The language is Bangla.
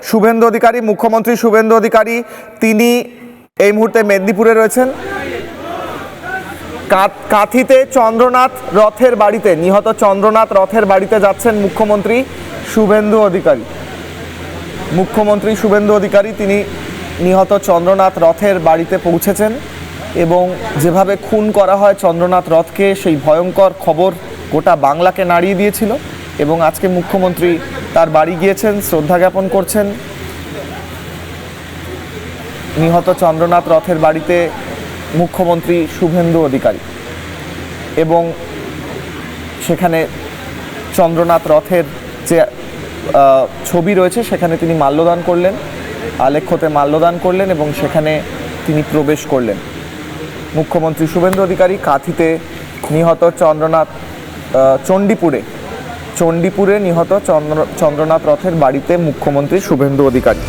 শুভেন্দু অধিকারী, মুখ্যমন্ত্রী শুভেন্দু অধিকারী তিনি এই মুহূর্তে মেদিনীপুরে রয়েছেন। কাঁথিতে চন্দ্রনাথ রথের বাড়িতে, নিহত চন্দ্রনাথ রথের বাড়িতে যাচ্ছেন মুখ্যমন্ত্রী শুভেন্দু অধিকারী। মুখ্যমন্ত্রী শুভেন্দু অধিকারী তিনি নিহত চন্দ্রনাথ রথের বাড়িতে পৌঁছেছেন এবং যেভাবে খুন করা হয় চন্দ্রনাথ রথকে, সেই ভয়ঙ্কর খবর গোটা বাংলাকে নাড়িয়ে দিয়েছিল এবং আজকে মুখ্যমন্ত্রী তার বাড়ি গিয়েছেন, শ্রদ্ধা জ্ঞাপন করছেন। নিহত চন্দ্রনাথ রথের বাড়িতে মুখ্যমন্ত্রী শুভেন্দু অধিকারী এবং সেখানে চন্দ্রনাথ রথের যে ছবি রয়েছে সেখানে তিনি মাল্যদান করলেন, আলেখ্যতে মাল্যদান করলেন এবং সেখানে তিনি প্রবেশ করলেন। মুখ্যমন্ত্রী শুভেন্দু অধিকারী কাঁথিতে নিহত চণ্ডীপুরে নিহত চন্দ্রনাথ রথের বাড়িতে মুখ্যমন্ত্রী শুভেন্দু অধিকারী।